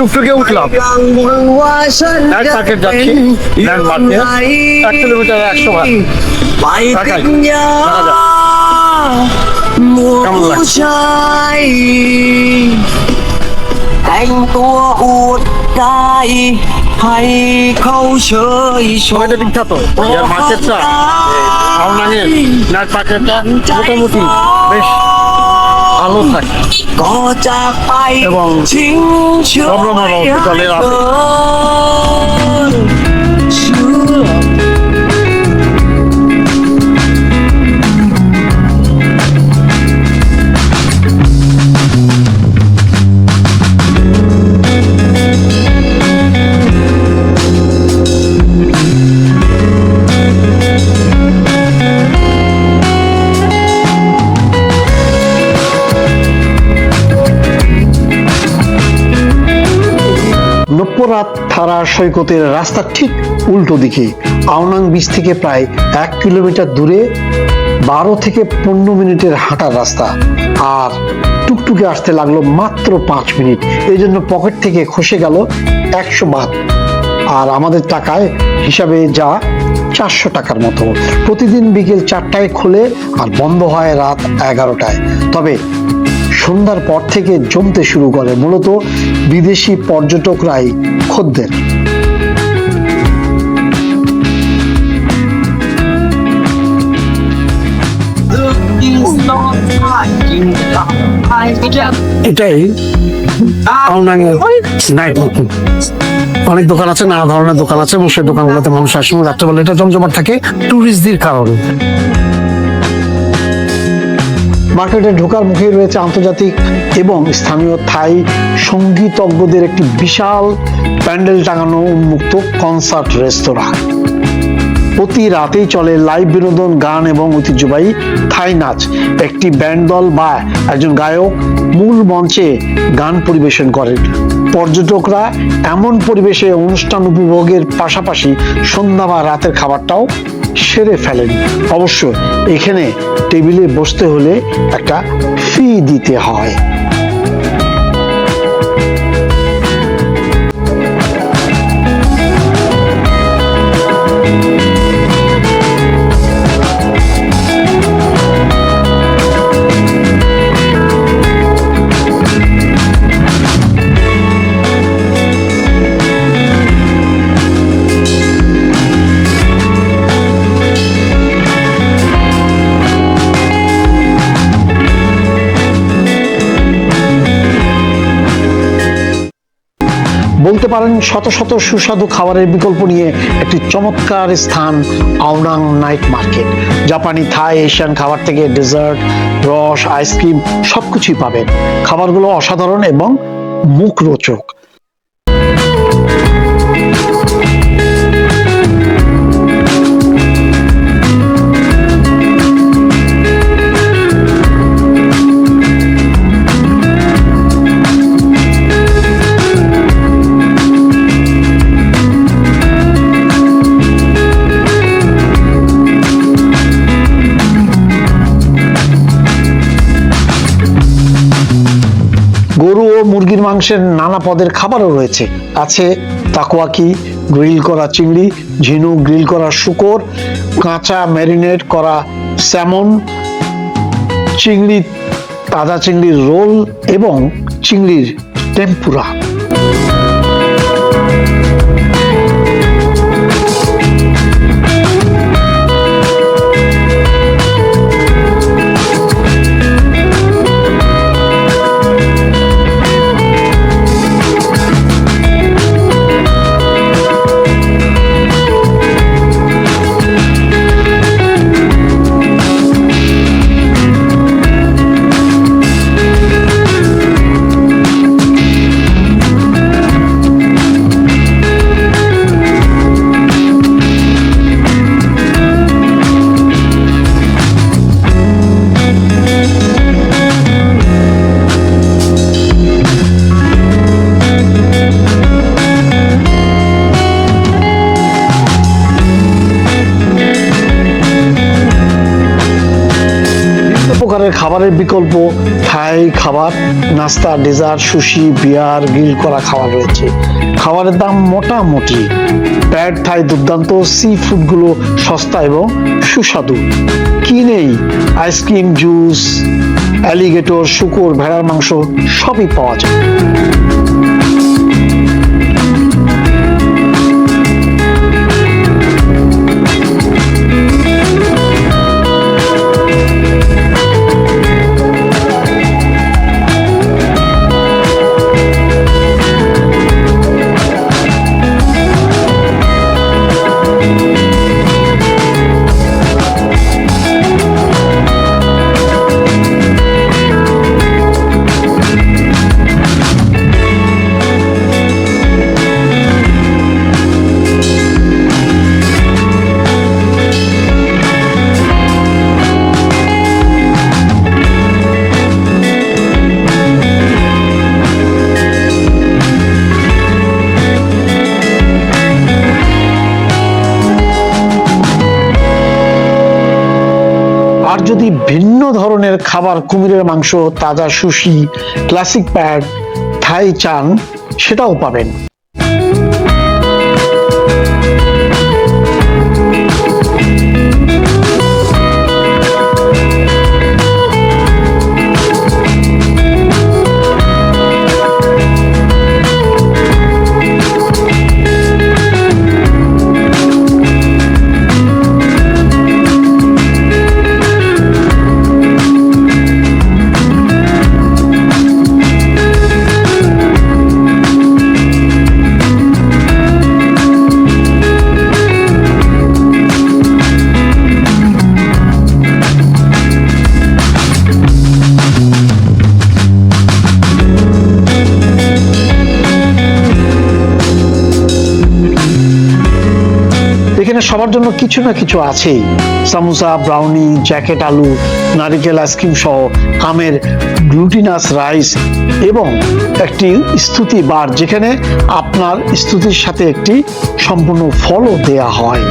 টুকটুকে উঠলাম এক প্যাকেট যাচ্ছি ল্যান্ডমার্কে 1 কিলোমিটার 100 ভাগ টাকায় দেখা যাক কেমন লাগছে। แต่งตัวอวดกายให้เขาเฉยช সময়টা ม বিখ্যাত এর মার্কেটটা আউনাঙের নাইট মার্কেটটা মোটামুটি বেশ ভালো থাকে ก็จะไป এবং ทิ้งช่วย রমরমা হসপিটালের আছে। เชื่อ নব্বরাত থারা সৈকতের রাস্তার ঠিক উল্টো দিকে আওনাং বিচ থেকে প্রায় 1 কিলোমিটার দূরে 12 থেকে 15 মিনিটের হাঁটার রাস্তা, আর টুকটুকে আসতে লাগলো মাত্র 5 মিনিট। এই জন্য পকেট থেকে খসে গেল 100 বাত, আর আমাদের টাকায় হিসাবে যা 400 টাকার মতো। প্রতিদিন বিকেল 4টায় খুলে আর বন্ধ হয় রাত 11টায়। তবে সন্ধ্যার পর থেকে জমতে শুরু করে, মূলত বিদেশি পর্যটকরাই খদ্দের। এটাই আউনাঙের নাইট মার্কেট। অনেক দোকান আছে, নানা ধরনের দোকান আছে এবং সেই দোকানগুলোতে মানুষ আসে রাত্রেবেলা এটা জমজমাট থাকে টুরিস্টদের কারণে। মার্কেটে ঢোকার মুখে রয়েছে আন্তর্জাতিক এবং স্থানীয় থাই সঙ্গীতজ্ঞদের একটি বিশাল প্যান্ডেল টাঙানো উন্মুক্ত কনসার্ট রেস্তোরাঁ। প্রতি রাতেই চলে লাইভ বিনোদন, গান এবং ঐতিহ্যবাহী থাই নাচ। একটি ব্যান্ড দল বা একজন গায়ক মূল মঞ্চে গান পরিবেশন করেন। পর্যটকরা এমন পরিবেশে অনুষ্ঠান উপভোগের পাশাপাশি সন্ধ্যা বা রাতের খাবারটাও সেরে ফেলেন। অবশ্য এখানে টেবিলে বসতে হলে একটা ফি দিতে হয়। বলতে পারেন শত শত সুস্বাদু খাবারের বিকল্প নিয়ে একটি চমৎকার স্থান আওনাং নাইট মার্কেট। জাপানি, থাই, এশিয়ান খাবার থেকে ডেজার্ট, রস, আইসক্রিম সবকিছুই পাবেন। খাবারগুলো অসাধারণ এবং মুখরোচক। গরু ও মুরগির মাংসের নানা পদের খাবারও রয়েছে। আছে তাকোয়াকি, গ্রিল করা চিংড়ি, ঝিনুক, গ্রিল করা শূকর, কাঁচা ম্যারিনেট করা স্যামন, চিংড়ি, তাজা চিংড়ির রোল এবং চিংড়ির টেম্পুরা। ধরনের খাবারের বিকল্প, থাই খাবার, নাস্তা, ডেজার্ট, সুশি, বিয়ার, গ্রিল করা খাবার রয়েছে। খাবারের দাম মোটামুটি। প্যাড থাই দুর্দান্ত, সি ফুডগুলো সস্তা এবং সুস্বাদু। কি নেই? আইসক্রিম, জুস, অ্যালিগেটর, শূকর, ভেড়ার মাংস সবই পাওয়া যায়। আর যদি ভিন্ন ধরনের খাবার, কুমিরের মাংস, তাজা সুশি, ক্লাসিক প্যাড থাই চান, সেটাও পাবেন। এখানে সবার জন্য কিছু না কিছু আছেই। সামোসা, ব্রাউনি, জ্যাকেট আলু, নারিকেল আইসক্রিম সহ আমের গ্লুটিনাস রাইস এবং একটি স্তুতি বার, যেখানে আপনার স্তুতির সাথে একটি সম্পূর্ণ ফলও দেয়া হয়।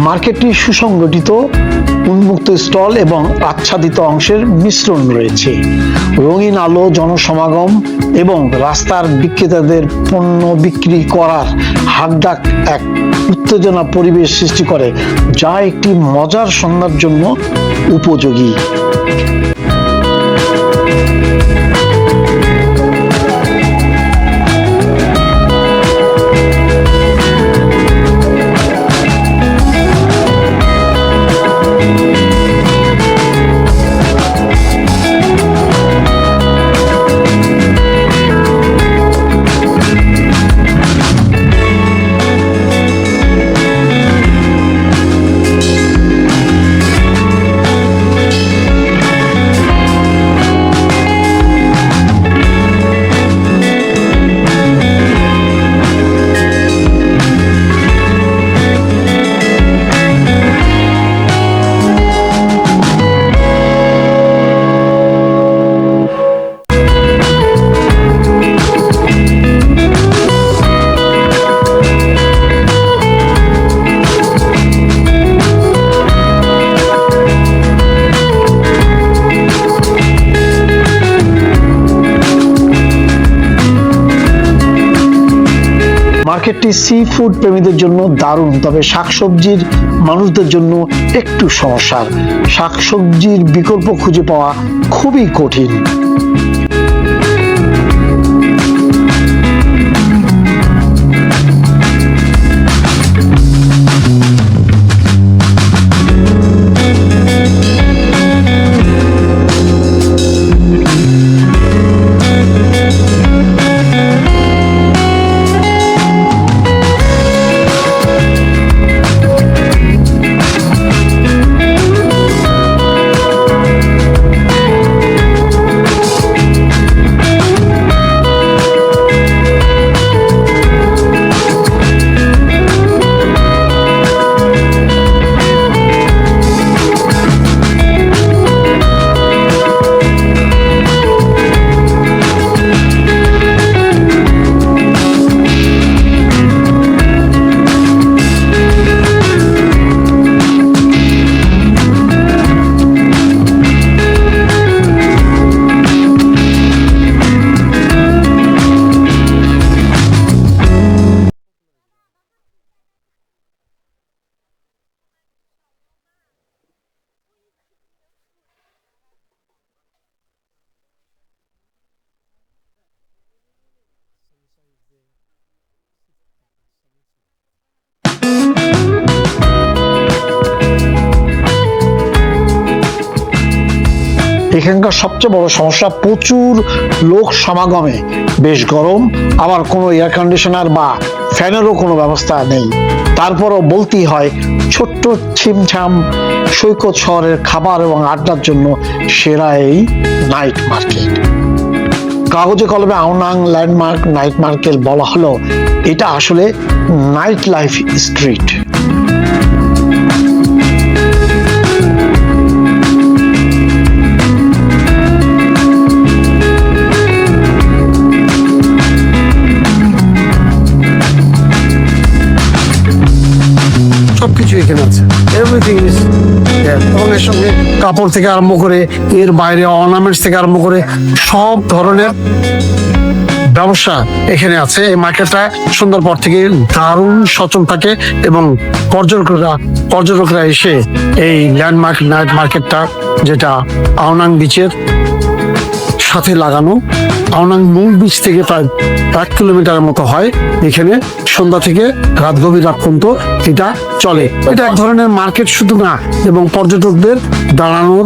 মার্কেটটি সুসংগঠিত, উন্মুক্ত স্টল এবং আচ্ছাদিত অংশের মিশ্রণ রয়েছে। রঙিন আলো, জনসমাগম এবং রাস্তার বিক্রেতাদের পণ্য বিক্রি করার হাকডাক এক উত্তেজনা পরিবেশ সৃষ্টি করে, যা একটি মজার সন্ধ্যার জন্য উপযোগী। মার্কেটটি সি ফুড প্রেমীদের জন্য দারুণ, তবে শাকসবজির মানুষদের জন্য একটু সমস্যার। শাকসবজির বিকল্প খুঁজে পাওয়া খুবই কঠিন। এখানকার সবচেয়ে বড় সমস্যা প্রচুর লোক সমাগমে, বেশ গরম, আবার কোনো এয়ার কন্ডিশনার বা ফ্যানেরও কোনো ব্যবস্থা নেই। তারপরও বলতেই হয় ছোট্ট ছিমছাম সৈকত শহরের খাবার এবং আড্ডার জন্য সেরা এই নাইট মার্কেট। কাগজে কলমে আওনাং ল্যান্ডমার্ক নাইট মার্কেট বলা হলো, এটা আসলে নাইট লাইফ স্ট্রিট। সবকিছু এখানে আছে, এভরিথিং ইজ এবং এর সঙ্গে কাপড় থেকে আরম্ভ করে এর বাইরে অর্নামেন্টস থেকে আরম্ভ করে সব ধরনের ব্যবসা এখানে আছে। এই মার্কেটটা সুন্দর পর থেকে দারুণ সচল থাকে এবং পর্যটকরা এসে এই ল্যান্ডমার্ক নাইট মার্কেটটা, যেটা আওনাং বিচের সাথে লাগানো, আওনাং মূল বিচ থেকে প্রায় 1 কিলোমিটারের মতো হয়, এখানে সন্ধ্যা থেকে গভীর রাত পর্যন্ত এটা চলে। এটা এক ধরনের মার্কেট শুধু না, এবং পর্যটকদের দাঁড়ানোর,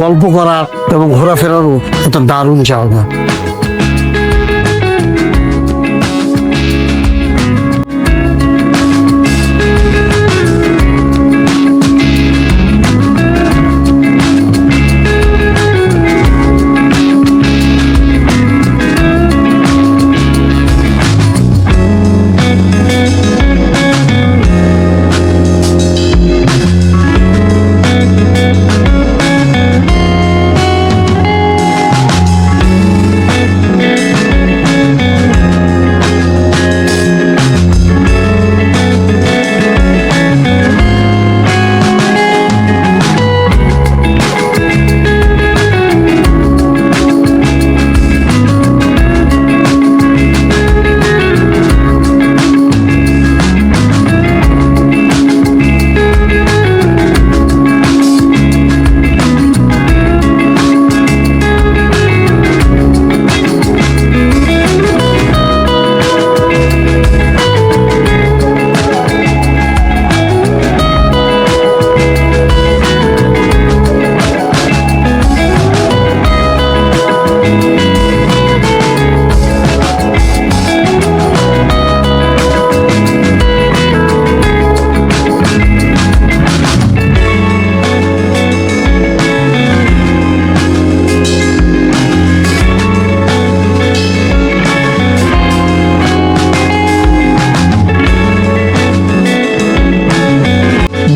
গল্প করার এবং ঘোরাফেরারও একটা দারুণ জায়গা।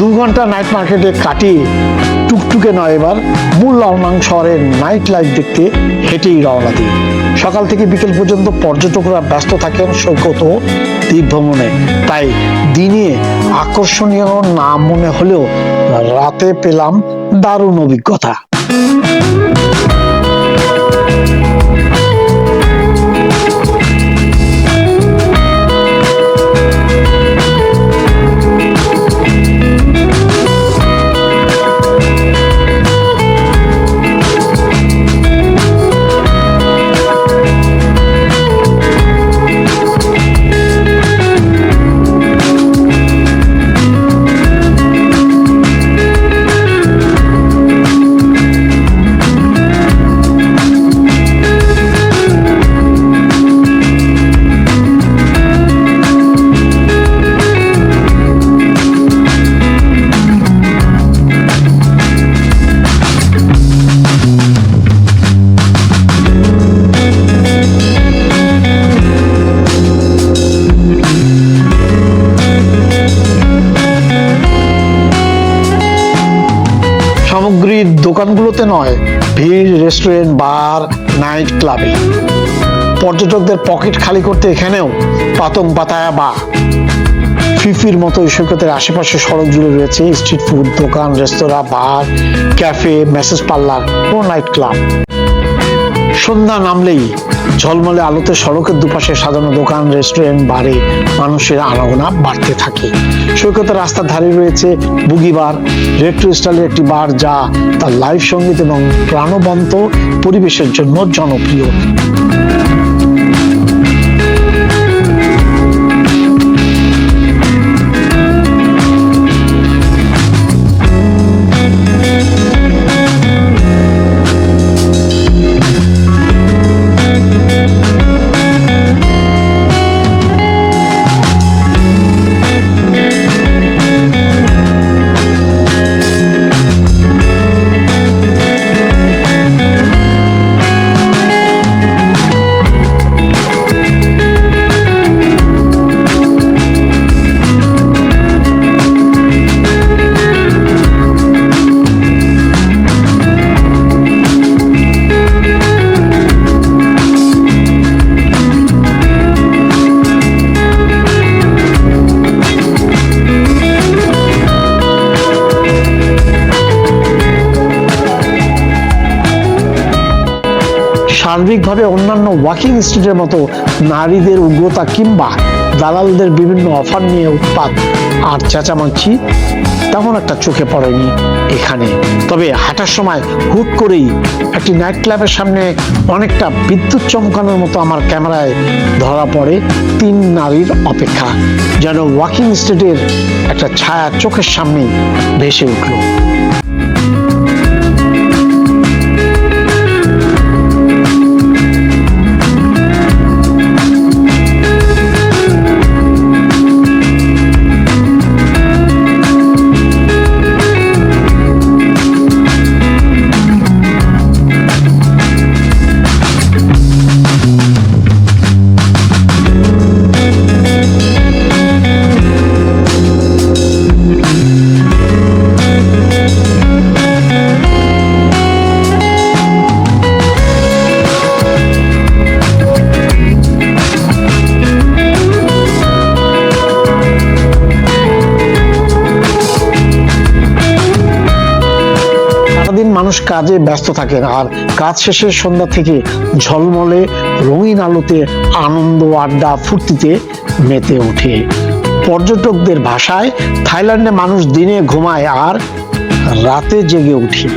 2 ঘন্টা নাইট মার্কেটে কাটিয়ে টুকটুকে নয়, এবার মূল আওনাং শহরের নাইট লাইফ দেখতে হেঁটেই রওনা দিই। সকাল থেকে বিকেল পর্যন্ত পর্যটকরা ব্যস্ত থাকেন সৈকত ও দ্বীপ ভ্রমণে, তাই দিনে আকর্ষণীয় না মনে হলেও রাতে পেলাম দারুণ অভিজ্ঞতা। সামগ্রীর দোকানগুলোতে নয়, ভিড় রেস্টুরেন্ট, বার, নাইট ক্লাবে। পর্যটকদের পকেট খালি করতে এখানেও পাতং পাতায়া বা ফিফির মতো সৈকতের আশেপাশে সড়ক জুড়ে রয়েছে স্ট্রিট ফুড দোকান, রেস্তোরাঁ, বার, ক্যাফে, ম্যাসেজ পার্লার ও নাইট ক্লাব। সন্ধ্যা নামলেই ঝলমলে আলোতে সড়কের দুপাশে সাজানো দোকান, রেস্টুরেন্ট, বারে মানুষের আনাগোনা বাড়তে থাকে। সৈকতের রাস্তার ধারে রয়েছে বুগি বার, রেট্রো স্টাইলের একটি বার, যা তার লাইভ সঙ্গীত এবং প্রাণবন্ত পরিবেশের জন্য জনপ্রিয়। সার্বিকভাবে অন্যান্য ওয়াকিং স্ট্রিটের মতো নারীদের উগ্রতা কিংবা দালালদের বিভিন্ন অফার নিয়ে উৎপাত আর চেঁচামেচি তেমন একটা চোখে পড়েনি এখানে। তবে হাঁটার সময় হুট করেই একটি নাইট ক্লাবের সামনে অনেকটা বিদ্যুৎ চমকানোর মতো আমার ক্যামেরায় ধরা পড়ে 3 নারীর অপেক্ষা, যেন ওয়াকিং স্ট্রিটের একটা ছায়া চোখের সামনেই ভেসে উঠল। সারাদিন মানুষ কাজে ব্যস্ত থাকেন, আর কাজ শেষে সন্ধ্যা থেকে ঝলমলে রঙিন আলোতে আনন্দ, আড্ডা, ফুর্তিতে মেতে ওঠে। পর্যটকদের ভাষায় থাইল্যান্ডে মানুষ দিনে ঘুমায় আর রাতে জেগে ওঠে।